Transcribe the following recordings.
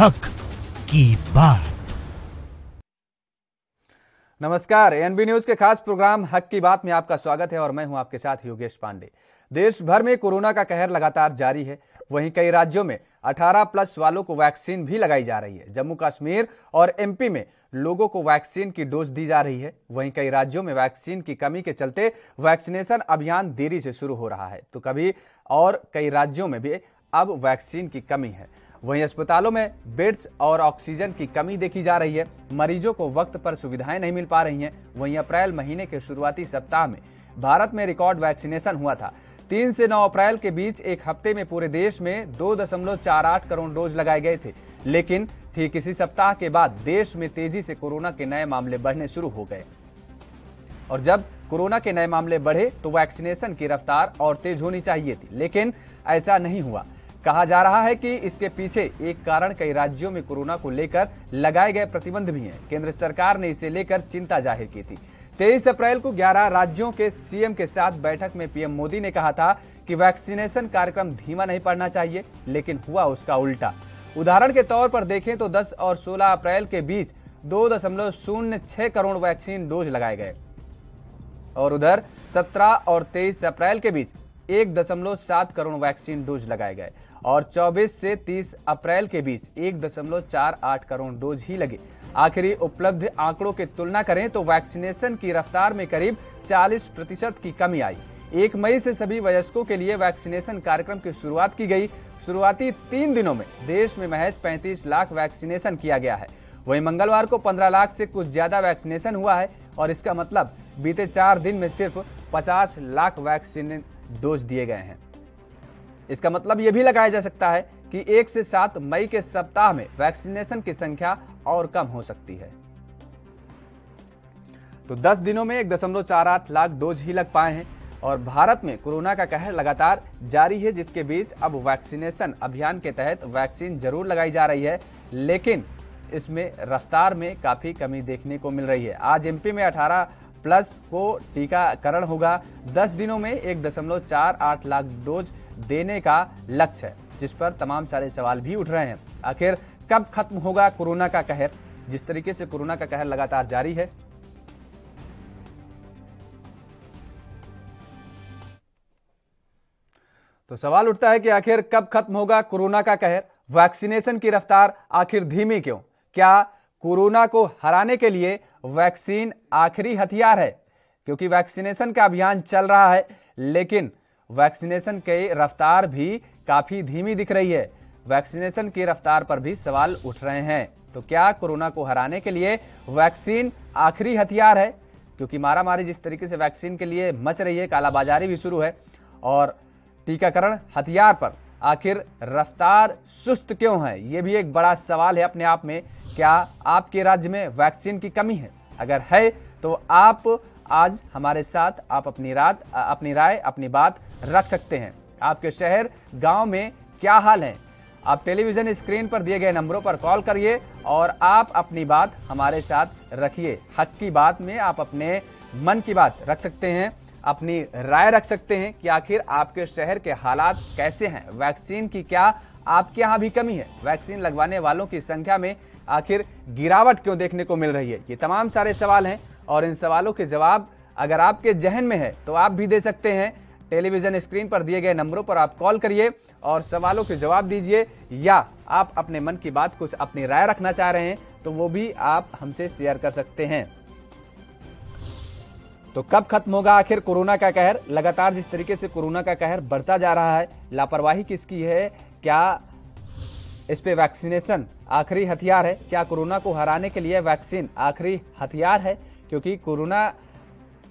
हक की बात। नमस्कार, एएनबी न्यूज के खास प्रोग्राम हक की बात में आपका स्वागत है और मैं हूं आपके साथ योगेश पांडे। देश भर में कोरोना का कहर लगातार जारी है। वहीं कई राज्यों में 18+ वालों को वैक्सीन भी लगाई जा रही है। जम्मू कश्मीर और एमपी में लोगों को वैक्सीन की डोज दी जा रही है। वहीं कई राज्यों में वैक्सीन की कमी के चलते वैक्सीनेशन अभियान देरी से शुरू हो रहा है, तो कई राज्यों में भी अब वैक्सीन की कमी है। वहीं अस्पतालों में बेड्स और ऑक्सीजन की कमी देखी जा रही है। मरीजों को वक्त पर सुविधाएं नहीं मिल पा रही हैं। वहीं अप्रैल महीने के शुरुआती सप्ताह में भारत में रिकॉर्ड वैक्सीनेशन हुआ था। 3 से 9 अप्रैल के बीच एक हफ्ते में पूरे देश में 2.48 करोड़ डोज लगाए गए थे। लेकिन ठीक इसी सप्ताह के बाद देश में तेजी से कोरोना के नए मामले बढ़ने शुरू हो गए और जब कोरोना के नए मामले बढ़े तो वैक्सीनेशन की रफ्तार और तेज होनी चाहिए थी, लेकिन ऐसा नहीं हुआ। कहा जा रहा है कि इसके पीछे एक कारण कई राज्यों में कोरोना को लेकर लगाए गए प्रतिबंध भी हैं। केंद्र सरकार ने इसे लेकर चिंता जाहिर की थी। 23 अप्रैल को 11 राज्यों के सीएम के साथ बैठक में पीएम मोदी ने कहा था कि वैक्सीनेशन कार्यक्रम धीमा नहीं पड़ना चाहिए, लेकिन हुआ उसका उल्टा। उदाहरण के तौर पर देखें तो 10 और 16 अप्रैल के बीच 2.06 करोड़ वैक्सीन डोज लगाए गए और उधर 17 और 23 अप्रैल के बीच 1.7 करोड़ वैक्सीन डोज लगाए गए और 24 से 30 अप्रैल के बीच 1.48 करोड़ डोज ही लगे। आखिरी उपलब्ध आंकड़ों की तुलना करें तो वैक्सीनेशन की रफ्तार में करीब 40% की कमी आई। 1 मई से सभी वयस्कों के लिए वैक्सीनेशन कार्यक्रम की शुरुआत की गई। शुरुआती 3 दिनों में देश में महज 35 लाख वैक्सीनेशन किया गया है। वहीं मंगलवार को 15 लाख से कुछ ज्यादा वैक्सीनेशन हुआ है और इसका मतलब बीते 4 दिन में सिर्फ 50 लाख वैक्सीन डोज दिए गए हैं। इसका मतलब यह भी लगाया जा सकता है कि 1 से 7 मई के सप्ताह में वैक्सीनेशन की संख्या और कम हो सकती है। तो 10 दिनों में 1.48 लाख डोज ही लग पाए हैं और भारत में कोरोना का कहर लगातार जारी है, जिसके बीच अब वैक्सीनेशन अभियान के तहत वैक्सीन जरूर लगाई जा रही है, लेकिन इसमें रफ्तार में काफी कमी देखने को मिल रही है। आज एमपी में 18+ को टीकाकरण होगा। 10 दिनों में 1.48 लाख डोज देने का लक्ष्य है, जिस पर तमाम सारे सवाल भी उठ रहे हैं। आखिर कब खत्म होगा कोरोना का कहर? जिस तरीके से कोरोना का कहर लगातार जारी है, तो सवाल उठता है कि आखिर कब खत्म होगा कोरोना का कहर? वैक्सीनेशन की रफ्तार आखिर धीमी क्यों? क्या कोरोना को हराने के लिए वैक्सीन आखिरी हथियार है? क्योंकि वैक्सीनेशन का अभियान चल रहा है, लेकिन वैक्सीनेशन की रफ्तार भी काफी धीमी दिख रही है। वैक्सीनेशन की रफ्तार पर भी सवाल उठ रहे हैं। तो क्या कोरोना को हराने के लिए वैक्सीन आखिरी हथियार है? क्योंकि मारामारी जिस तरीके से वैक्सीन के लिए मच रही है, कालाबाजारी भी शुरू है और टीकाकरण हथियार पर आखिर रफ्तार सुस्त क्यों है? ये भी एक बड़ा सवाल है अपने आप में। क्या आपके राज्य में वैक्सीन की कमी है? अगर है तो आप आज हमारे साथ आप अपनी राय, अपनी बात रख सकते हैं। आपके शहर, गांव में क्या हाल है? आप टेलीविजन स्क्रीन पर दिए गए नंबरों पर कॉल करिए और आप अपनी बात हमारे साथ रखिए। हक की बात में आप अपने मन की बात रख सकते हैं, अपनी राय रख सकते हैं कि आखिर आपके शहर के हालात कैसे हैं। वैक्सीन की क्या आपके यहाँ भी कमी है? वैक्सीन लगवाने वालों की संख्या में आखिर गिरावट क्यों देखने को मिल रही है? ये तमाम सारे सवाल हैं और इन सवालों के जवाब अगर आपके जहन में है तो आप भी दे सकते हैं। टेलीविजन स्क्रीन पर दिए गए नंबरों पर आप कॉल करिए और सवालों के जवाब दीजिए, या आप अपने मन की बात, कुछ अपनी राय रखना चाह रहे हैं तो वो भी आप हमसे शेयर कर सकते हैं। तो कब खत्म होगा आखिर कोरोना का कहर? लगातार जिस तरीके से कोरोना का कहर बढ़ता जा रहा है, लापरवाही किसकी है? क्या इस पे वैक्सीनेशन आखिरी हथियार है? क्या कोरोना को हराने के लिए वैक्सीन आखिरी हथियार है? क्योंकि कोरोना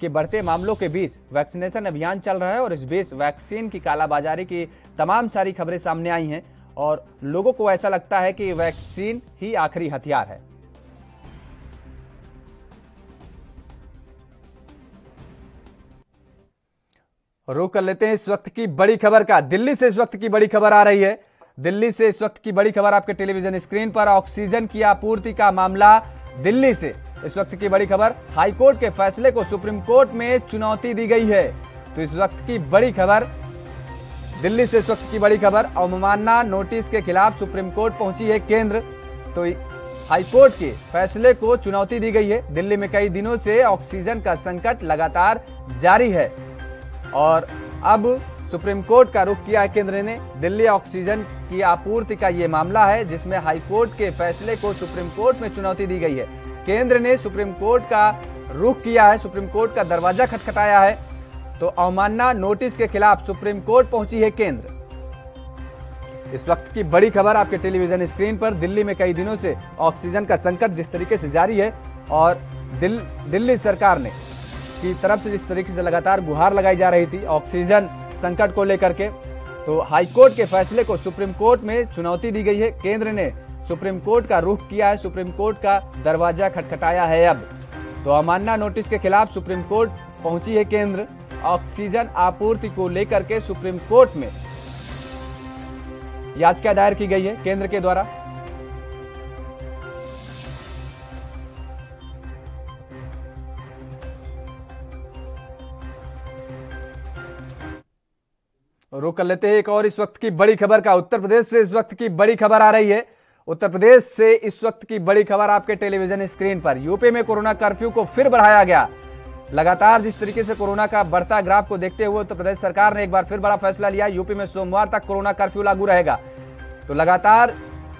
के बढ़ते मामलों के बीच वैक्सीनेशन अभियान चल रहा है और इस बीच वैक्सीन की कालाबाजारी की तमाम सारी खबरें सामने आई हैं और लोगों को ऐसा लगता है कि वैक्सीन ही आखिरी हथियार है। रुक कर लेते हैं इस वक्त की बड़ी खबर का। दिल्ली से इस वक्त की बड़ी खबर आ रही है। दिल्ली से इस वक्त की बड़ी खबर आपके टेलीविजन स्क्रीन पर। ऑक्सीजन की आपूर्ति का मामला दिल्ली से इस वक्त की बड़ी खबर। हाईकोर्ट के फैसले को सुप्रीम कोर्ट में चुनौती दी गई है। तो इस वक्त की बड़ी खबर दिल्ली से इस वक्त की बड़ी खबर। अवमानना नोटिस के खिलाफ सुप्रीम कोर्ट पहुंची है केंद्र। तो हाईकोर्ट के फैसले को चुनौती दी गई है। दिल्ली में कई दिनों से ऑक्सीजन का संकट लगातार जारी है और अब सुप्रीम कोर्ट का रुख किया है केंद्र ने। दिल्ली ऑक्सीजन की आपूर्ति का ये मामला है जिसमें हाईकोर्ट के फैसले को सुप्रीम कोर्ट में चुनौती दी गई है। केंद्र ने सुप्रीम कोर्ट का रुख किया है, सुप्रीम कोर्ट का दरवाजा खटखटाया है। तो अवमानना नोटिस के खिलाफ सुप्रीम कोर्ट पहुंची है केंद्र। इस वक्त की बड़ी खबर आपके टेलीविजन स्क्रीन पर। दिल्ली में कई दिनों से ऑक्सीजन का संकट जिस तरीके से जारी है और दिल्ली सरकार ने की तरफ से जिस तरीके से लगातार गुहार लगाई जा रही थी ऑक्सीजन संकट को लेकर के, तो हाईकोर्ट के फैसले को सुप्रीम कोर्ट में चुनौती दी गई है। केंद्र ने सुप्रीम कोर्ट का रुख किया है, सुप्रीम कोर्ट का दरवाजा खटखटाया है। अब तो अवमानना नोटिस के खिलाफ सुप्रीम कोर्ट पहुंची है केंद्र। ऑक्सीजन आपूर्ति को लेकर के सुप्रीम कोर्ट में याचिका दायर की गई है केंद्र के द्वारा। रुक कर लेते हैं एक और इस वक्त की बड़ी खबर का। उत्तर प्रदेश से इस वक्त की बड़ी खबर आ रही है। उत्तर प्रदेश से इस वक्त की बड़ी खबर आपके टेलीविजन स्क्रीन पर। यूपी में कोरोना कर्फ्यू को फिर बढ़ाया गया। लगातार जिस तरीके से कोरोना का बढ़ता ग्राफ को देखते हुए उत्तर प्रदेश सरकार ने एक बार फिर बड़ा फैसला लिया। यूपी में सोमवार तक कोरोना कर्फ्यू लागू रहेगा। तो लगातार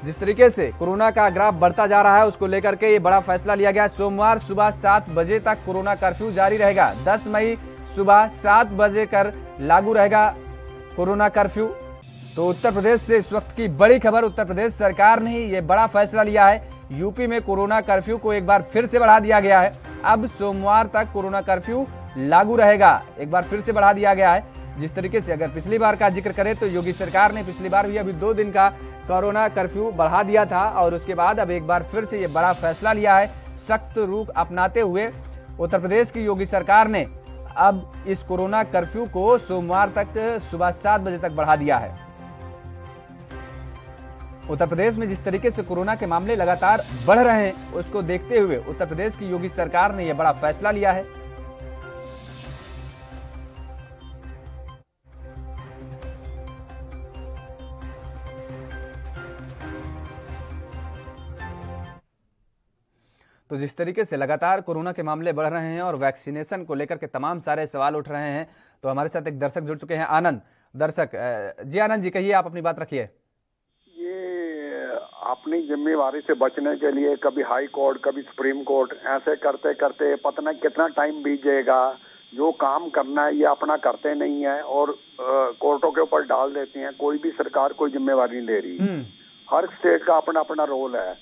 जिस तरीके से कोरोना का ग्राफ बढ़ता जा रहा है उसको लेकर के ये बड़ा फैसला लिया गया। सोमवार सुबह 7 बजे तक कोरोना कर्फ्यू जारी रहेगा। 10 मई सुबह 7 बजे कर लागू रहेगा कोरोना कर्फ्यू। तो उत्तर प्रदेश से इस वक्त की बड़ी खबर। उत्तर प्रदेश सरकार ने ही ये बड़ा फैसला लिया है। यूपी में कोरोना कर्फ्यू को एक बार फिर से बढ़ा दिया गया है। अब सोमवार तक कोरोना कर्फ्यू लागू रहेगा। एक बार फिर से बढ़ा दिया गया है। जिस तरीके से अगर पिछली बार का जिक्र करें तो योगी सरकार ने पिछली बार भी अभी 2 दिन का कोरोना कर्फ्यू बढ़ा दिया था और उसके बाद अब एक बार फिर से ये बड़ा फैसला लिया है। सख्त रुख अपनाते हुए उत्तर प्रदेश की योगी सरकार ने अब इस कोरोना कर्फ्यू को सोमवार तक सुबह 7 बजे तक बढ़ा दिया है। उत्तर प्रदेश में जिस तरीके से कोरोना के मामले लगातार बढ़ रहे हैं उसको देखते हुए उत्तर प्रदेश की योगी सरकार ने यह बड़ा फैसला लिया है। तो जिस तरीके से लगातार कोरोना के मामले बढ़ रहे हैं और वैक्सीनेशन को लेकर के तमाम सारे सवाल उठ रहे हैं, तो हमारे साथ एक दर्शक जुड़ चुके हैं, आनंद। दर्शक जी, आनंद जी कहिए, आप अपनी बात रखिए। अपनी जिम्मेवारी से बचने के लिए कभी हाई कोर्ट कभी सुप्रीम कोर्ट ऐसे करते करते पता नहीं कितना टाइम बीत जाएगा। जो काम करना है ये अपना करते नहीं है और कोर्टों के ऊपर डाल देते हैं। कोई भी सरकार कोई जिम्मेवारी नहीं ले रही। हर स्टेट का अपना अपना रोल है।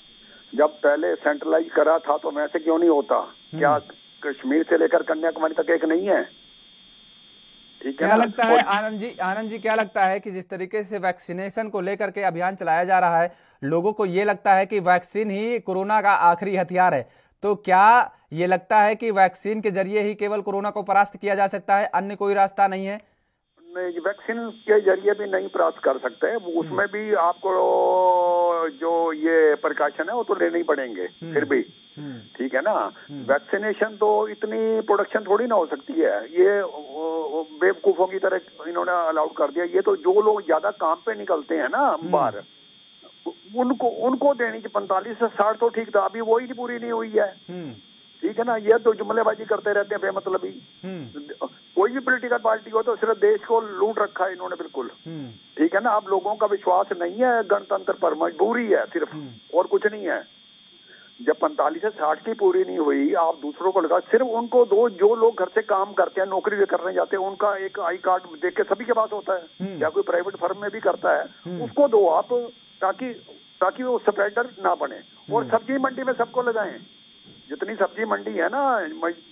जब पहले सेंट्रलाइज करा था तो वैसे क्यों नहीं होता? क्या कश्मीर से लेकर कन्याकुमारी तक एक नहीं है? ठीक है। क्या लगता है आनंद जी क्या लगता है कि जिस तरीके से वैक्सीनेशन को लेकर के अभियान चलाया जा रहा है, लोगों को ये लगता है कि वैक्सीन ही कोरोना का आखिरी हथियार है, तो क्या ये लगता है कि वैक्सीन के जरिए ही केवल कोरोना को परास्त किया जा सकता है, अन्य कोई रास्ता नहीं है? नहीं, वैक्सीन के जरिए भी नहीं परास्त कर सकते। उसमें भी आपको जो ये प्रिकॉशन है वो तो लेने ही पड़ेंगे फिर भी। ठीक है ना। वैक्सीनेशन तो इतनी प्रोडक्शन थोड़ी ना हो सकती है। ये बेवकूफों की तरह इन्होंने अलाउड कर दिया। ये तो जो लोग ज्यादा काम पे निकलते हैं ना बाहर, उनको देनी चाहिए। 45 से 60 तो ठीक था, अभी वही पूरी नहीं हुई है। ठीक है ना। ये तो जुमलेबाजी करते रहते हैं बेमतलब ही। कोई भी पॉलिटिकल पार्टी हो तो सिर्फ देश को लूट रखा है इन्होंने बिल्कुल। ठीक है ना। अब लोगों का विश्वास नहीं है गणतंत्र पर, मजबूरी है सिर्फ, और कुछ नहीं है। जब 45 से 60 की पूरी नहीं हुई, आप दूसरों को लगा, सिर्फ उनको दो जो लोग घर से काम करते हैं, नौकरी भी करने जाते हैं, उनका एक आई कार्ड देख के सभी के पास होता है, या कोई प्राइवेट फर्म में भी करता है, उसको दो आप, ताकि वो स्प्रेडर ना बने। और सब्जी मंडी में सबको लगाएं। जितनी सब्जी मंडी है ना,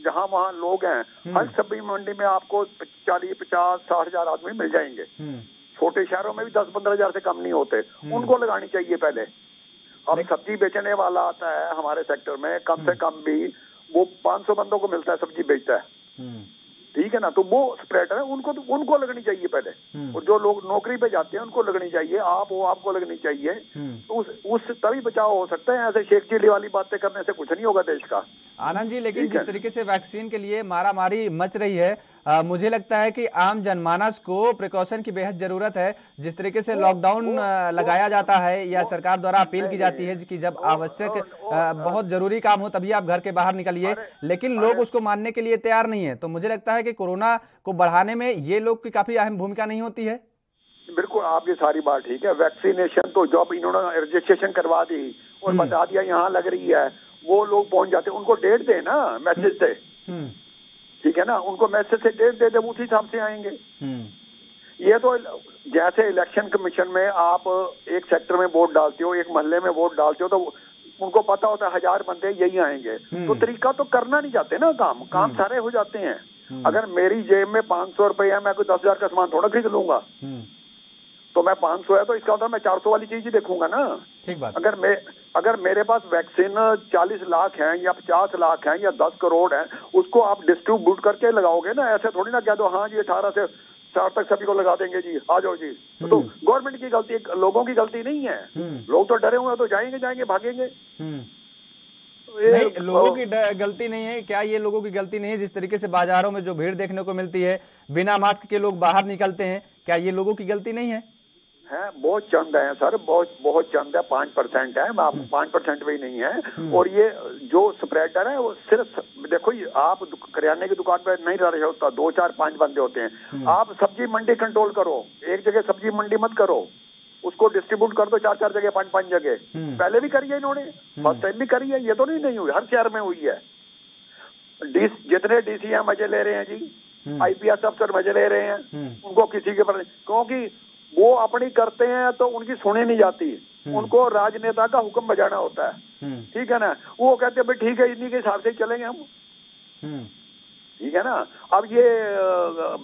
जहां वहां लोग हैं, हर सब्जी मंडी में आपको 40, 50, 60 हजार आदमी मिल जाएंगे। छोटे शहरों में भी 10-15 हजार से कम नहीं होते। उनको लगानी चाहिए पहले। अब सब्जी बेचने वाला आता है हमारे सेक्टर में, कम से कम भी वो 500 बंदों को मिलता है, सब्जी बेचता है। ठीक है ना, तो वो स्प्रेडर है, उनको लगनी चाहिए पहले। और जो लोग नौकरी पे जाते हैं उनको लगनी चाहिए, आपको लगनी चाहिए। तो उस तभी बचाव हो सकता है। ऐसे शेख चिल्ली वाली बातें करने से कुछ नहीं होगा देश का। आनंद जी, लेकिन जिस तरीके से वैक्सीन के लिए मारामारी मच रही है, मुझे लगता है कि आम जनमानस को प्रिकॉशन की बेहद जरूरत है। जिस तरीके से लॉकडाउन लगाया जाता है या सरकार द्वारा अपील की जाती है कि जब आवश्यक बहुत जरूरी काम हो तभी आप घर के बाहर निकलिए, लेकिन लोग उसको मानने के लिए तैयार नहीं है। तो मुझे लगता है कि कोरोना को बढ़ाने में ये लोग की काफी अहम भूमिका नहीं होती है। बिल्कुल, आपकी सारी बात ठीक है। वैक्सीनेशन तो जब इन्होंने रजिस्ट्रेशन करवा दी और बता दिया यहाँ लग रही है, वो लोग पहुंच जाते, उनको डेट दे ना मैसेज से, ठीक है ना, उनको मैसेज से डेट दे दे, उसी हिसाब से आएंगे। ये तो जैसे इलेक्शन कमीशन में आप एक सेक्टर में वोट डालते हो, एक मोहल्ले में वोट डालते हो, तो उनको पता होता है 1000 बंदे यही आएंगे। तो तरीका तो करना नहीं चाहते ना, काम सारे हो जाते हैं। अगर मेरी जेब में 500 रुपए है, मैं कोई 10,000 का सामान थोड़ा खरीद लूंगा। तो मैं 500 है तो इसका मतलब मैं 400 वाली चीज ही देखूंगा ना। ठीक बात। अगर मेरे पास वैक्सीन 40 लाख है या 50 लाख है या 10 करोड़ है, उसको आप डिस्ट्रीब्यूट करके लगाओगे ना। ऐसे थोड़ी ना कह दो हाँ जी 18 से 60 तक सभी को लगा देंगे जी, आ जाओ जी। तो गवर्नमेंट की गलती, लोगों की गलती नहीं है। लोग तो डरे हुए हैं, तो जाएंगे भागेंगे। नहीं, लोगों की गलती नहीं है क्या? ये लोगों की गलती नहीं है जिस तरीके से बाजारों में जो भीड़ देखने को मिलती है, बिना मास्क के लोग बाहर निकलते हैं, क्या ये लोगों की गलती नहीं है? बहुत चंद है सर, बहुत चंद है, 5% है, 5% भी नहीं है। और ये जो स्प्रेडर है वो सिर्फ देखो, आप करियाने की दुकान पे नहीं रह रहे होता, 2, 4, 5 बंदे होते हैं। आप सब्जी मंडी कंट्रोल करो, एक जगह सब्जी मंडी मत करो, उसको डिस्ट्रीब्यूट कर दो 4-4 जगह, 5-5 जगह। पहले भी करी है इन्होंने, फर्स्ट टाइम भी करी है, ये तो नहीं हुई, हर शहर में हुई है। जितने डीसी मजे ले रहे हैं जी, IPS अफसर मजे ले रहे हैं, उनको किसी के पर, क्योंकि वो अपनी करते हैं तो उनकी सुनी नहीं जाती, उनको राजनेता का हुक्म बजाना होता है। ठीक है ना, वो कहते हैं भाई ठीक है, इन्हीं के हिसाब से चलेंगे हम। ठीक है ना। अब ये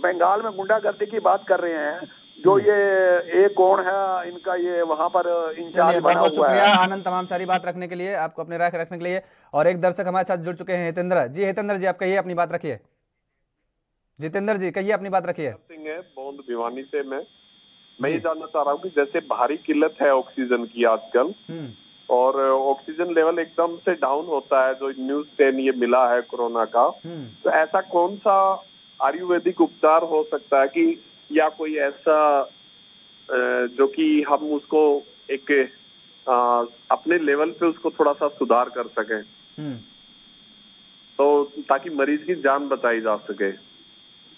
बंगाल में गुंडागर्दी की बात कर रहे हैं, जो ये कौन है इनका, ये वहां पर इंचार्ज बना हुआ है। शुक्रिया आनंद, तमाम सारी बात रखने के लिए, आपको अपने राय रखने के लिए। और एक दर्शक हमारे साथ जुड़ चुके हैं, हितेंद्र जी। हितेंद्र जी, आप कहिए, अपनी बात रखिए। जितेंद्र जी कहिए, अपनी बात रखिए। सिंह है बौंद भिवानी से। मैं ये जानना चाह रहा हूँ कि जैसे भारी किल्लत है ऑक्सीजन की आजकल, और ऑक्सीजन लेवल एकदम से डाउन होता है, जो न्यूज 10 ये मिला है कोरोना का, तो ऐसा कौन सा आयुर्वेदिक उपचार हो सकता है कि, या कोई ऐसा जो कि हम उसको एक अपने लेवल पे उसको थोड़ा सा सुधार कर सकें, तो ताकि मरीज की जान बचाई जा सके।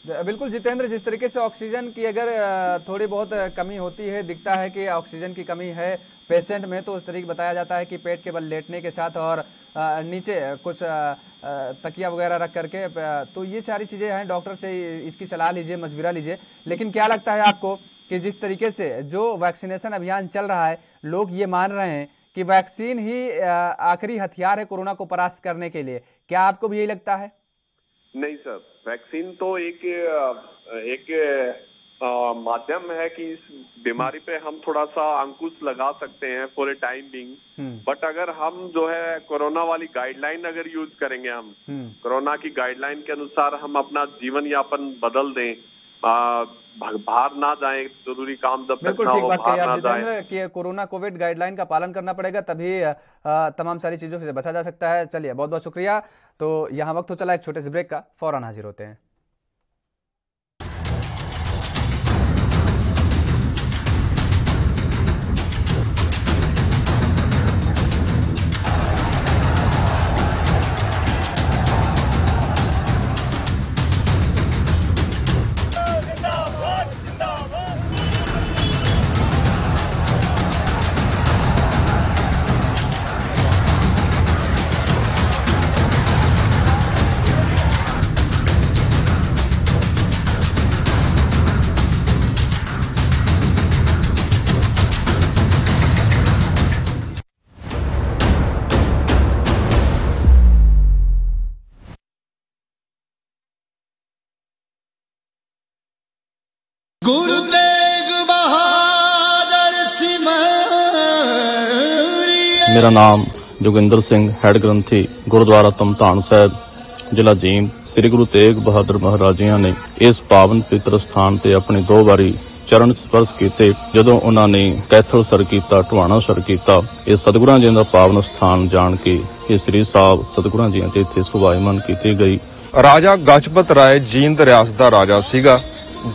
बिल्कुल जितेंद्र, जिस तरीके से ऑक्सीजन की अगर थोड़ी बहुत कमी होती है, दिखता है कि ऑक्सीजन की कमी है पेशेंट में, तो उस तरीके बताया जाता है कि पेट के बल लेटने के साथ और नीचे कुछ तकिया वगैरह रख करके, तो ये सारी चीज़ें हैं। डॉक्टर से इसकी सलाह लीजिए, मशविरा लीजिए। लेकिन क्या लगता है आपको कि जिस तरीके से जो वैक्सीनेशन अभियान चल रहा है, लोग ये मान रहे हैं कि वैक्सीन ही आखिरी हथियार है कोरोना को परास्त करने के लिए, क्या आपको भी यही लगता है? नहीं सर, वैक्सीन तो एक माध्यम है कि इस बीमारी पे हम थोड़ा सा अंकुश लगा सकते हैं for a time being. But अगर हम जो है कोरोना वाली गाइडलाइन अगर यूज करेंगे, हम कोरोना की गाइडलाइन के अनुसार हम अपना जीवन यापन बदल दें, बाहर ना जाएं, जरूरी काम जब तक ना हो बाहर ना जाएं, कि कोरोना कोविड गाइडलाइन का पालन करना पड़ेगा, तभी तमाम सारी चीजों से बचा जा सकता है। चलिए, बहुत बहुत शुक्रिया। तो यहाँ वक्त हो चला एक छोटे से ब्रेक का, फौरन हाजिर होते हैं। मेरा नाम जोगिंदर सिंह, हैड ग्रंथी गुरुद्वारा तमतान साहिब, जिला जींद, ਸ੍ਰੀ ਗੁਰੂ ਤੇਗ ਬਹਾਦਰ ਮਹਾਰਾਜ ਜੀ ਨੇ ਇਸ ਪਾਵਨ ਪਵਿੱਤਰ ਸਥਾਨ ਤੇ ਆਪਣੇ 2 ਵਾਰੀ ਚਰਨ ਸਪਰਸ਼ ਕੀਤੇ। ਜਦੋਂ ਉਹਨਾਂ ਨੇ ਕੈਥਲ ਸਰ ਕੀਤਾ, ਢਵਾਣਾ ਸਰ ਕੀਤਾ, ਇਹ ਸਤਿਗੁਰਾਂ ਜੀ ਦਾ ਪਾਵਨ ਸਥਾਨ ਜਾਣ ਕੇ ਇਹ ਸ੍ਰੀ ਸਾਹਿਬ ਸਤਿਗੁਰਾਂ ਜੀ ਤੇ ਇੱਥੇ ਸੁਭਾਇਮਾਨ ਕੀਤੀ ਗਈ। ਰਾਜਾ ਗਜਪਤ ਰਾਏ ਜੀਂਦ ਰਿਆਸਤ ਦਾ ਰਾਜਾ ਸੀਗਾ,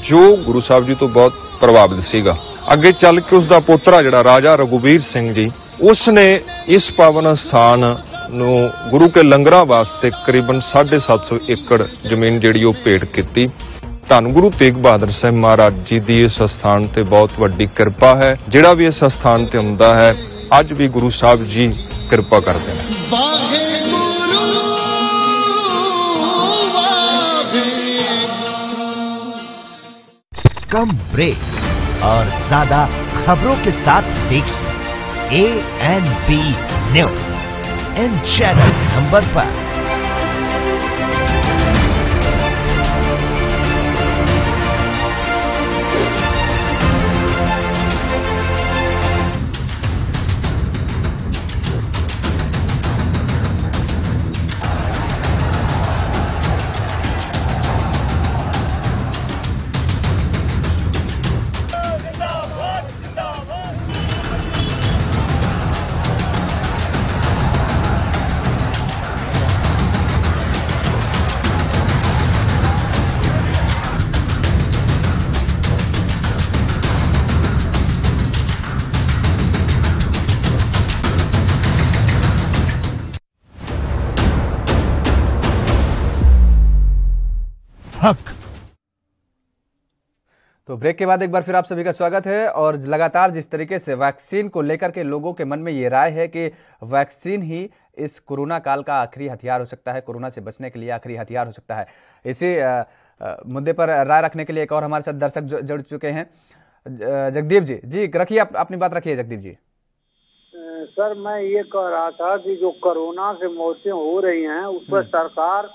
ਜੋ ਗੁਰੂ ਸਾਹਿਬ ਜੀ ਤੋਂ ਬਹੁਤ ਪ੍ਰਭਾਵਿਤ ਸੀਗਾ। ਅੱਗੇ ਚੱਲ ਕੇ ਉਸ ਦਾ ਪੋਤਰਾ ਜਿਹੜਾ ਰਾਜਾ ਰਘੁਬੀਰ ਸਿੰਘ ਜੀ, ਉਸ ਨੇ ਇਸ ਪਾਵਨ ਸਥਾਨ ਨੂੰ ਗੁਰੂ ਕੇ ਲੰਗਰਾਂ ਵਾਸਤੇ ਕਰੀਬਨ 750 ਏਕੜ ਜ਼ਮੀਨ ਜਿਹੜੀ ਉਹ ਭੇਟ ਕੀਤੀ। ਧੰਨ ਗੁਰੂ ਤੇਗ ਬਹਾਦਰ ਸਾਹਿਬ ਮਹਾਰਾਜ ਜੀ ਦੀ ਇਸ ਸਥਾਨ ਤੇ ਬਹੁਤ ਵੱਡੀ ਕਿਰਪਾ ਹੈ। ਜਿਹੜਾ ਵੀ ਇਸ ਸਥਾਨ ਤੇ ਹੁੰਦਾ ਹੈ, ਅੱਜ ਵੀ ਗੁਰੂ ਸਾਹਿਬ ਜੀ ਕਿਰਪਾ ਕਰਦੇ ਨੇ। कम ब्रेक और ज्यादा खबरों के साथ देखिए ANB news in channel number पर। हक। तो ब्रेक के बाद एक बार फिर आप सभी का स्वागत है। और लगातार जिस तरीके से वैक्सीन को लेकर के लोगों के मन में ये राय है कि वैक्सीन ही इस कोरोना काल का आखिरी हथियार हो सकता है, कोरोना से बचने के लिए आखिरी हथियार हो सकता है। इसी मुद्दे पर राय रखने के लिए एक और हमारे साथ दर्शक जुड़ चुके हैं। जगदीप जी रखिए, अपनी बात रखिए जगदीप जी। सर, मैं ये कह रहा था कि जो कोरोना से मौतें हो रही हैं उस पर सरकार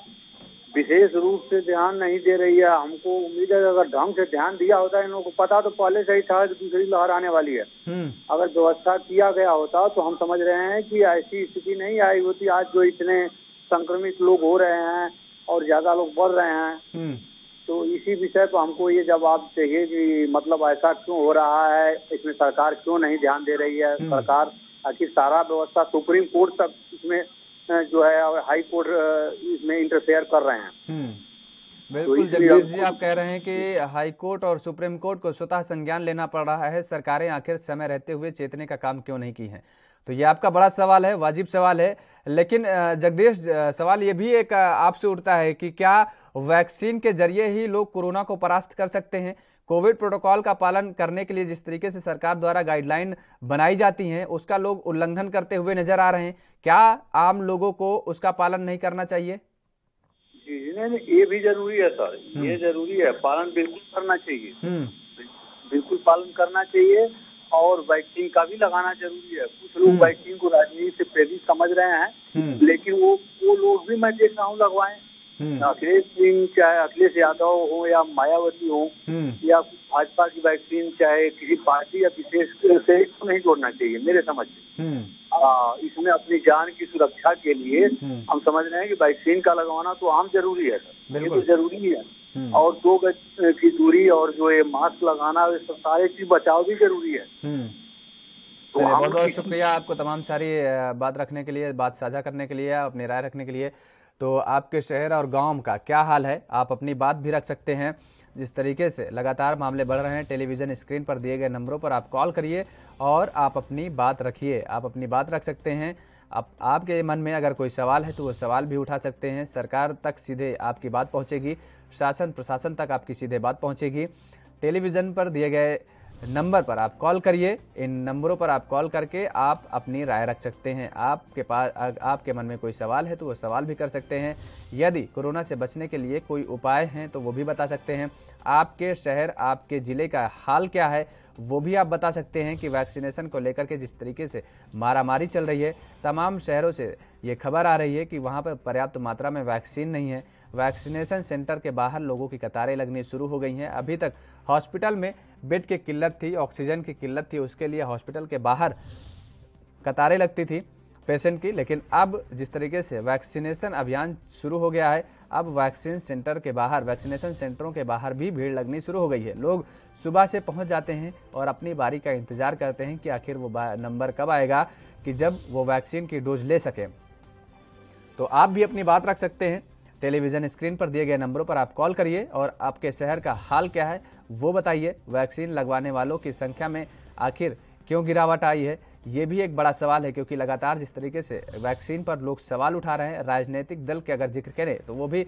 विशेष रूप से ध्यान नहीं दे रही है। हमको उम्मीद है अगर ढंग से ध्यान दिया होता, इन लोगों को पता तो पहले से ही था कि दूसरी लहर आने वाली है। अगर व्यवस्था किया गया होता तो हम समझ रहे हैं कि ऐसी स्थिति नहीं आई होती। आज जो इतने संक्रमित लोग हो रहे हैं और ज्यादा लोग बढ़ रहे हैं, तो इसी विषय पर हमको ये जवाब चाहिए कि मतलब ऐसा क्यों हो रहा है, इसमें सरकार क्यों नहीं ध्यान दे रही है। सरकार आखिर सारा व्यवस्था सुप्रीम कोर्ट तक इसमें जो है हाई कोर्ट इसमें इंटरफेयर कर रहे हैं। बिल्कुल जगदीश जी, आप कह रहे हैं कि हाई कोर्ट और सुप्रीम कोर्ट को स्वतः संज्ञान लेना पड़ रहा है। सरकारें आखिर समय रहते हुए चेतने का काम क्यों नहीं की है? तो ये आपका बड़ा सवाल है, वाजिब सवाल है। लेकिन जगदीश, सवाल ये भी एक आपसे उठता है कि क्या वैक्सीन के जरिए ही लोग कोरोना को परास्त कर सकते हैं? कोविड प्रोटोकॉल का पालन करने के लिए जिस तरीके से सरकार द्वारा गाइडलाइन बनाई जाती हैं, उसका लोग उल्लंघन करते हुए नजर आ रहे हैं। क्या आम लोगों को उसका पालन नहीं करना चाहिए? जी नहीं, ये भी जरूरी है सर, ये जरूरी है, पालन बिल्कुल करना चाहिए, बिल्कुल पालन करना चाहिए। और वैक्सीन का भी लगाना जरूरी है। कुछ लोग वैक्सीन को राजनीति से प्रेरित समझ रहे हैं, लेकिन वो लोग भी मैं देख रहा हूँ लगवाएं। अखिलेश सिंह, चाहे अखिलेश यादव हो या मायावती हो या भाजपा की वैक्सीन, चाहे किसी पार्टी या विशेष से इसको नहीं जोड़ना चाहिए मेरे समझ से। इसमें अपनी जान की सुरक्षा के लिए हम समझ रहे हैं कि वैक्सीन का लगवाना तो आम जरूरी है सर, ये तो जरूरी है। और 2 गज की दूरी और जो ये मास्क लगाना, ये सब सारे चीज बचाव भी जरूरी है। तो बहुत बहुत शुक्रिया आपको तमाम सारी बात रखने के लिए, बात साझा करने के लिए, अपनी राय रखने के लिए। तो आपके शहर और गांव का क्या हाल है, आप अपनी बात भी रख सकते हैं। जिस तरीके से लगातार मामले बढ़ रहे हैं, टेलीविजन स्क्रीन पर दिए गए नंबरों पर आप कॉल करिए और आप अपनी बात रखिए, आप अपनी बात रख सकते हैं। आपके मन में अगर कोई सवाल है तो वो सवाल भी उठा सकते हैं। सरकार तक सीधे आपकी बात पहुंचेगी, शासन प्रशासन तक आपकी सीधे बात पहुंचेगी। टेलीविजन पर दिए गए नंबर पर आप कॉल करिए, इन नंबरों पर आप कॉल करके आप अपनी राय रख सकते हैं। आपके पास आपके मन में कोई सवाल है तो वो सवाल भी कर सकते हैं। यदि कोरोना से बचने के लिए कोई उपाय हैं तो वो भी बता सकते हैं। आपके शहर, आपके ज़िले का हाल क्या है वो भी आप बता सकते हैं कि वैक्सीनेशन को लेकर के जिस तरीके से मारामारी चल रही है, तमाम शहरों से ये खबर आ रही है कि वहाँ पर पर्याप्त मात्रा में वैक्सीन नहीं है। वैक्सीनेशन सेंटर के बाहर लोगों की कतारें लगनी शुरू हो गई हैं। अभी तक हॉस्पिटल में बेड की किल्लत थी, ऑक्सीजन की किल्लत थी, उसके लिए हॉस्पिटल के बाहर कतारें लगती थी पेशेंट की। लेकिन अब जिस तरीके से वैक्सीनेशन अभियान शुरू हो गया है, अब वैक्सीन सेंटर के बाहर, वैक्सीनेशन सेंटरों के बाहर भी भीड़ लगनी शुरू हो गई है। लोग सुबह से पहुंच जाते हैं और अपनी बारी का इंतजार करते हैं कि आखिर वो नंबर कब आएगा कि जब वो वैक्सीन की डोज ले सके। तो आप भी अपनी बात रख सकते हैं। टेलीविजन स्क्रीन पर दिए गए नंबरों पर आप कॉल करिए और आपके शहर का हाल क्या है वो बताइए। वैक्सीन लगवाने वालों की संख्या में आखिर क्यों गिरावट आई है, ये भी एक बड़ा सवाल है, क्योंकि लगातार जिस तरीके से वैक्सीन पर लोग सवाल उठा रहे हैं, राजनीतिक दल के अगर जिक्र करें तो वो भी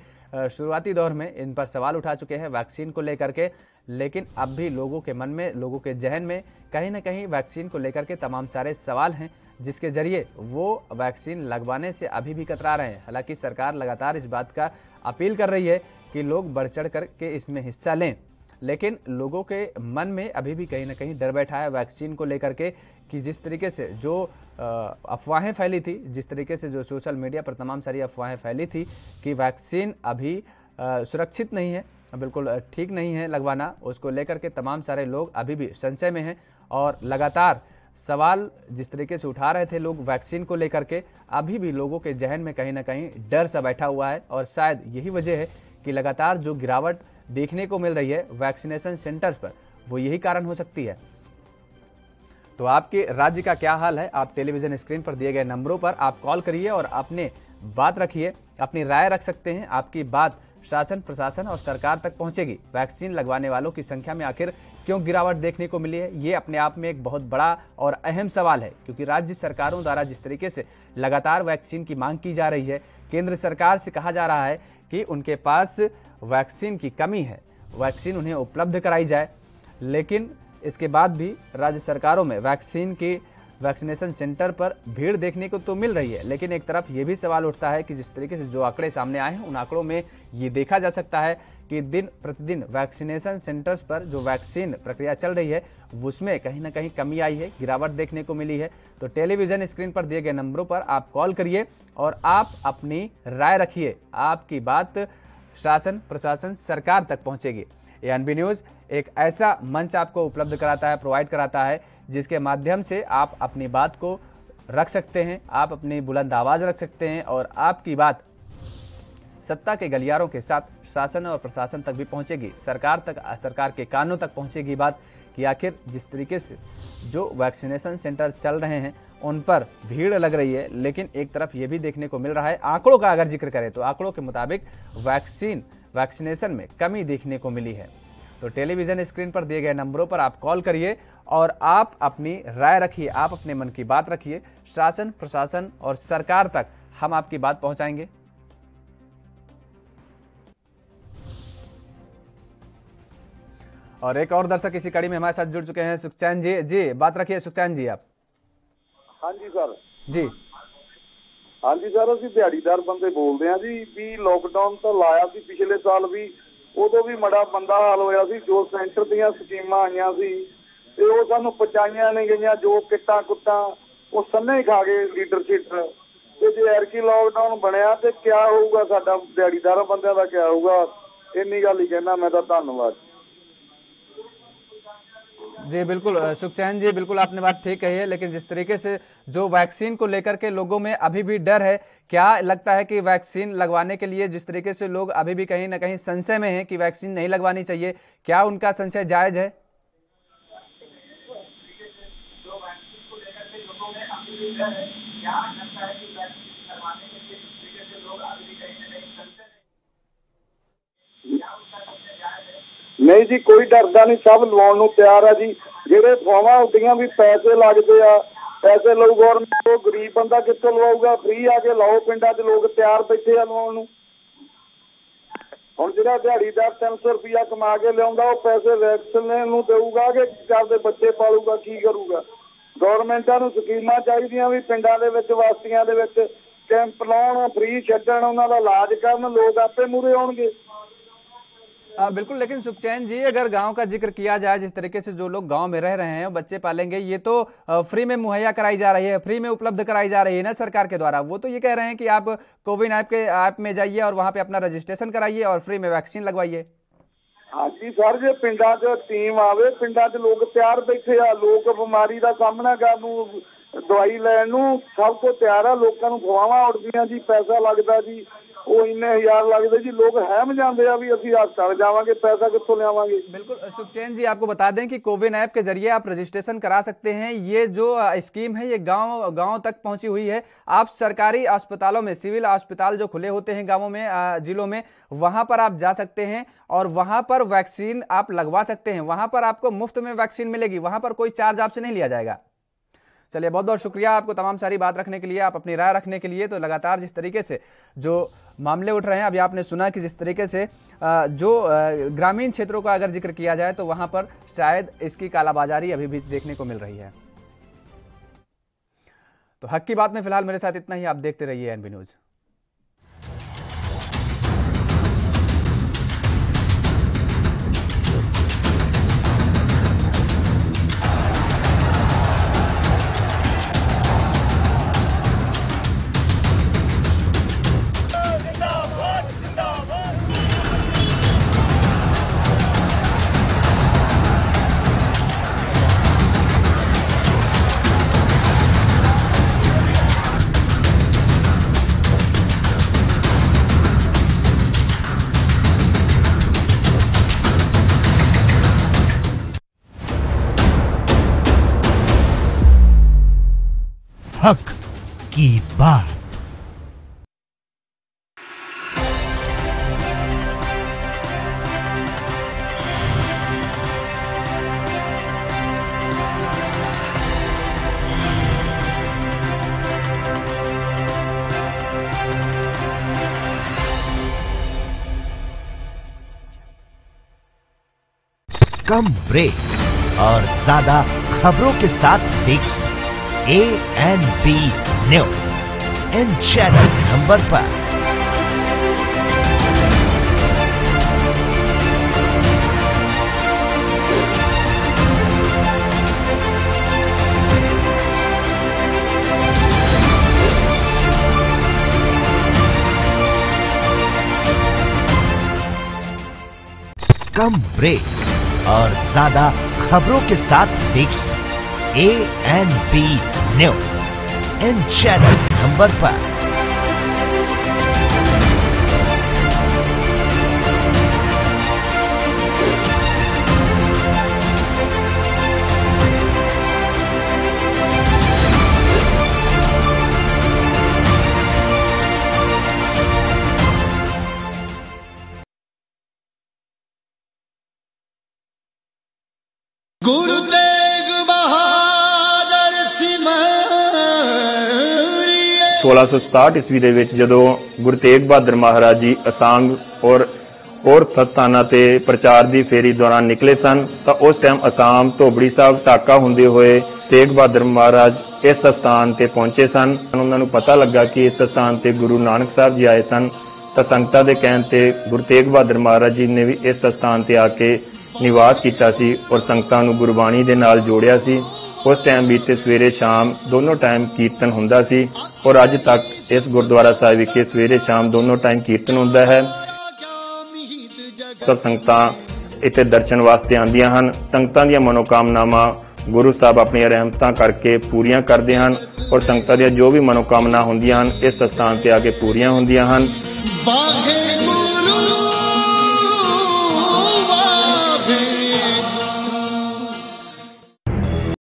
शुरुआती दौर में इन पर सवाल उठा चुके हैं वैक्सीन को लेकर के, लेकिन अब भी लोगों के मन में, लोगों के जहन में कहीं ना कहीं वैक्सीन को लेकर के तमाम सारे सवाल हैं, जिसके जरिए वो वैक्सीन लगवाने से अभी भी कतरा रहे हैं। हालांकि सरकार लगातार इस बात का अपील कर रही है कि लोग बढ़ चढ़ करके इसमें हिस्सा लें, लेकिन लोगों के मन में अभी भी कहीं ना कहीं डर बैठा है वैक्सीन को लेकर के, कि जिस तरीके से जो अफवाहें फैली थी, जिस तरीके से जो सोशल मीडिया पर तमाम सारी अफवाहें फैली थी कि वैक्सीन अभी सुरक्षित नहीं है, बिल्कुल ठीक नहीं है लगवाना, उसको लेकर के तमाम सारे लोग अभी भी संशय में हैं और लगातार सवाल जिस तरीके से उठा रहे थे लोग वैक्सीन को लेकर के, अभी भी लोगों के जहन में कहीं ना कहीं डर सा बैठा हुआ है। और शायद यही वजह है कि लगातार जो गिरावट देखने को मिल रही है वैक्सीनेशन सेंटर्स पर, वो यही कारण हो सकती है। तो आपके राज्य का क्या हाल है, आप टेलीविजन स्क्रीन पर दिए गए नंबरों पर आप कॉल करिए और अपने बात रखिए, अपनी राय रख सकते हैं। आपकी बात शासन, प्रशासन और सरकार तक पहुंचेगी। वैक्सीन लगवाने वालों की संख्या में आखिर क्यों गिरावट देखने को मिली है, ये अपने आप में एक बहुत बड़ा और अहम सवाल है, क्योंकि राज्य सरकारों द्वारा जिस तरीके से लगातार वैक्सीन की मांग की जा रही है, केंद्र सरकार से कहा जा रहा है कि उनके पास वैक्सीन की कमी है, वैक्सीन उन्हें उपलब्ध कराई जाए, लेकिन इसके बाद भी राज्य सरकारों में वैक्सीनेशन सेंटर पर भीड़ देखने को तो मिल रही है, लेकिन एक तरफ ये भी सवाल उठता है कि जिस तरीके से जो आंकड़े सामने आए हैं उन आंकड़ों में ये देखा जा सकता है कि दिन प्रतिदिन वैक्सीनेशन सेंटर्स पर जो वैक्सीन प्रक्रिया चल रही है उसमें कहीं ना कहीं कमी आई है, गिरावट देखने को मिली है। तो टेलीविजन स्क्रीन पर दिए गए नंबरों पर आप कॉल करिए और आप अपनी राय रखिए। आपकी बात शासन, प्रशासन, सरकार तक पहुंचेगी। एएनबी न्यूज एक ऐसा मंच आपको उपलब्ध कराता है, प्रोवाइड कराता है, जिसके माध्यम से आप अपनी बात को रख सकते हैं, आप अपनी बुलंद आवाज रख सकते हैं और आपकी बात सत्ता के गलियारों के साथ शासन और प्रशासन तक भी पहुंचेगी, सरकार तक, सरकार के कानों तक पहुंचेगी बात कि आखिर जिस तरीके से जो वैक्सीनेशन सेंटर चल रहे हैं उन पर भीड़ लग रही है, लेकिन एक तरफ ये भी देखने को मिल रहा है, आंकड़ों का अगर जिक्र करें तो आंकड़ों के मुताबिक वैक्सीनेशन में कमी देखने को मिली है। तो टेलीविजन स्क्रीन पर दिए गए नंबरों पर आप कॉल करिए और आप अपनी राय रखिए, आप अपने मन की बात रखिए। शासन, प्रशासन और सरकार तक हम आपकी बात पहुंचाएंगे। और एक और दर्शक इसी कड़ी में हमारे साथ जुड़ चुके हैं, सुखचैन जी। जी बात रखिए सुखचैन जी आप। हाँ जी सर। जी हाँ जी सर, ਅਸੀਂ ਦਿਹਾੜੀਦਾਰ ਬੰਦੇ ਬੋਲਦੇ ਆ ਜੀ। ਵੀ ਲੋਕਡਾਊਨ ਤਾਂ ਲਾਇਆ ਸੀ ਪਿਛਲੇ ਸਾਲ ਵੀ, ਉਦੋਂ ਵੀ ਬੜਾ ਮੰਦਾ ਹਾਲ ਹੋਇਆ ਸੀ। ਜੋ ਸੈਂਟਰ ਦੀਆਂ ਸਕੀਮਾਂ ਆਈਆਂ ਸੀ ਤੇ ਉਹ ਸਾਨੂੰ ਪਹੁੰਚਾਈਆਂ ਨਹੀਂ ਗਈਆਂ, ਜੋ ਕਿੱਟਾਂ ਕੁੱਟਾਂ ਉਹ ਸੰਨੇ ਹੀ ਖਾ ਗਏ ਲੀਡਰਸ਼ਿਪ। ਤੇ ਜੇ ਐਰਕੀ ਲੋਕਡਾਊਨ ਬਣਿਆ ਤੇ ਕਿਆ ਹੋਊਗਾ, ਸਾਡਾ ਦਿਹਾੜੀਦਾਰ ਬੰਦਿਆਂ ਦਾ ਕਿਆ ਹੋਊਗਾ। ਇੰਨੀ ਗੱਲ ਹੀ ਕਹਿਣਾ ਮੈਂ ਤਾਂ। ਧੰਨਵਾਦ जी। बिल्कुल सुखचैन जी, बिल्कुल आपने बात ठीक कही है, लेकिन जिस तरीके से जो वैक्सीन को लेकर के लोगों में अभी भी डर है, क्या लगता है कि वैक्सीन लगवाने के लिए जिस तरीके से लोग अभी भी कहीं ना कहीं संशय में हैं कि वैक्सीन नहीं लगवानी चाहिए, क्या उनका संशय जायज है? ਨਹੀਂ ਜੀ, ਕੋਈ ਡਰਦਾ ਨਹੀਂ, ਸਭ ਲਵਾਉਣ ਨੂੰ ਤਿਆਰ ਆ ਜੀ। ਜਿਹੜੇ ਫਾਵਾਂ ਉੱਡੀਆਂ ਵੀ ਪੈਸੇ ਲੱਗਦੇ ਆ, ਪੈਸੇ ਲਊ ਗੌਰਮੈਂਟ, ਉਹ ਗਰੀਬ ਬੰਦਾ ਕਿੱਥੋਂ ਲਵਾਊਗਾ? ਫ੍ਰੀ ਆ ਕੇ ਲਾਓ, ਪਿੰਡਾਂ 'ਚ ਲੋਕ ਤਿਆਰ ਬੈਠੇ ਆ ਲਵਾਉਣ ਨੂੰ। ਹੁਣ ਜਿਹੜਾ ਦਿਹਾੜੀਦਾਰ 300 ਰੁਪਇਆ ਕਮਾ ਕੇ ਲਿਆਉਂਦਾ, ਉਹ ਪੈਸੇ ਵੈਕਸੀਨ ਨੂੰ ਦੇਊਗਾ ਕਿ ਆਪਦੇ ਬੱਚੇ ਪਾਲੂਗਾ, ਕੀ ਕਰੂਗਾ? ਗੌਰਮੈਂਟਾਂ ਨੂੰ ਸਕੀਮਾਂ ਚਾਹੀਦੀਆਂ ਵੀ ਪਿੰਡਾਂ ਦੇ ਵਿੱਚ, ਬਸਤੀਆਂ ਦੇ ਵਿੱਚ ਕੈਂਪ ਲਾਉਣ, ਫ੍ਰੀ ਛੱਡਣ, ਉਹਨਾਂ ਦਾ ਇਲਾਜ ਕਰਨ, ਲੋਕ ਆਪੇ ਮੂਹਰੇ ਆਉਣਗੇ। बिल्कुल, लेकिन सुखचैन जी अगर गांव का जिक्र किया जाए, जिस तरीके से जो लोग गांव में रह रहे हैं, बच्चे पालेंगे, ये तो फ्री में मुहैया कराई जा रही है, फ्री में उपलब्ध कराई जा रही है ना सरकार के द्वारा। वो तो ये कह रहे हैं कि आप कोविन ऐप में जाइए और वहां पे अपना रजिस्ट्रेशन कराइए और फ्री में वैक्सीन लगवाइए। हाँ जी सर, जे पिंडां 'ਚ टीम आवे, पिंडां 'ਚ लोग ਤਿਆਰ ਬੈਠੇ ਆ, ਲੋਕ ਬਿਮਾਰੀ ਦਾ ਸਾਹਮਣਾ ਕਰਨ ਨੂੰ, ਦਵਾਈ ਲੈਣ ਨੂੰ ਸਭ ਕੁਝ ਤਿਆਰ ਆ। ਲੋਕਾਂ ਨੂੰ ਖਵਾਵਾਂ ਉੱਡਦੀਆਂ ਜੀ, ਪੈਸਾ ਲੱਗਦਾ ਜੀ, ਉਹ ਇੰਨੇ ਹਜ਼ਾਰ ਲੱਗਦੇ ਜੀ, लोग हैम जाते हैं भी असीं हस्पताल जावांगे, पैसा कित्थों लियावांगे। बिल्कुल सुखचैन जी, आपको बता दें कि कोविन ऐप के जरिए आप रजिस्ट्रेशन करा सकते हैं। ये जो स्कीम है ये गांव तक पहुंची हुई है। आप सरकारी अस्पतालों में, सिविल अस्पताल जो खुले होते हैं गांवों में, जिलों में, वहां पर आप जा सकते हैं और वहां पर वैक्सीन आप लगवा सकते हैं। वहां पर आपको मुफ्त में वैक्सीन मिलेगी, वहां पर कोई चार्ज आपसे नहीं लिया जाएगा। चलिए, बहुत बहुत शुक्रिया आपको तमाम सारी बात रखने के लिए, आप अपनी राय रखने के लिए। तो लगातार जिस तरीके से जो मामले उठ रहे हैं, अभी आपने सुना कि जिस तरीके से जो ग्रामीण क्षेत्रों का अगर जिक्र किया जाए तो वहां पर शायद इसकी कालाबाजारी अभी भी देखने को मिल रही है। तो हक की बात में फिलहाल मेरे साथ इतना ही। आप देखते रहिए एनबी न्यूज। हक की बात। कम ब्रेक और ज्यादा खबरों के साथ देखिए ANB news in channel number पर। कम ब्रेक और ज्यादा खबरों के साथ देखिए ANB news in channel number पर। गुरु तेग बहादुर सिंह 1667 ਈਸਵੀ ਦੇ ਵਿੱਚ ਜਦੋਂ ਗੁਰੂ ਤੇਗ ਬਹਾਦਰ ਮਹਾਰਾਜ ਜੀ ਅਸਾਂਗ ਔਰ ਹੋਰ ਸਥਾਨਾਂ ਤੇ ਪ੍ਰਚਾਰ ਦੀ ਫੇਰੀ ਦੌਰਾਨ ਨਿਕਲੇ ਸਨ ਤਾਂ ਉਸ ਟਾਈਮ ਅਸਾਮ ਧੋਬੜੀ ਸਾਹਿਬ ਢਾਕਾ ਹੁੰਦੇ ਹੋਏ ਤੇਗ ਬਹਾਦਰ ਮਹਾਰਾਜ ਇਸ ਸਥਾਨ ਤੇ ਪਹੁੰਚੇ ਸਨ। ਉਹਨਾਂ ਨੂੰ ਪਤਾ ਲੱਗਾ ਕਿ ਇਸ ਸਥਾਨ ਤੇ ਗੁਰੂ ਨਾਨਕ ਸਾਹਿਬ ਜੀ ਆਏ ਸਨ ਤਾਂ ਸੰਗਤਾਂ ਦੇ ਕਹਿਣ ਤੇ ਗੁਰੂ ਤੇਗ ਬਹਾਦਰ ਮਹਾਰਾਜ ਜੀ ਨੇ ਵੀ ਇਸ ਸਥਾਨ ਤੇ ਆ ਕੇ ਨਿਵਾਸ ਕੀਤਾ ਸੀ ਔਰ ਸੰਗਤਾਂ ਨੂੰ ਗੁਰਬਾਣੀ ਦੇ ਨਾਲ ਜੋੜਿਆ ਸੀ। उस टाइम भी सवेरे शाम दोनों टाइम कीर्तन हुंदा सी और अज तक इस गुरुद्वारा साहिब विखे सवेरे शाम दोनों टाइम कीर्तन हुंदा है। सब संगतां इत्थे दर्शन वास्ते आंदियां हन। संगतां दीयां मनोकामनावां गुरु साहब अपनी रहमतां करके पूरियां करदे हन और संगतां दीयां जो भी मनोकामना हुंदियां हन इस स्थान ते आके पूरियां हुंदियां हन।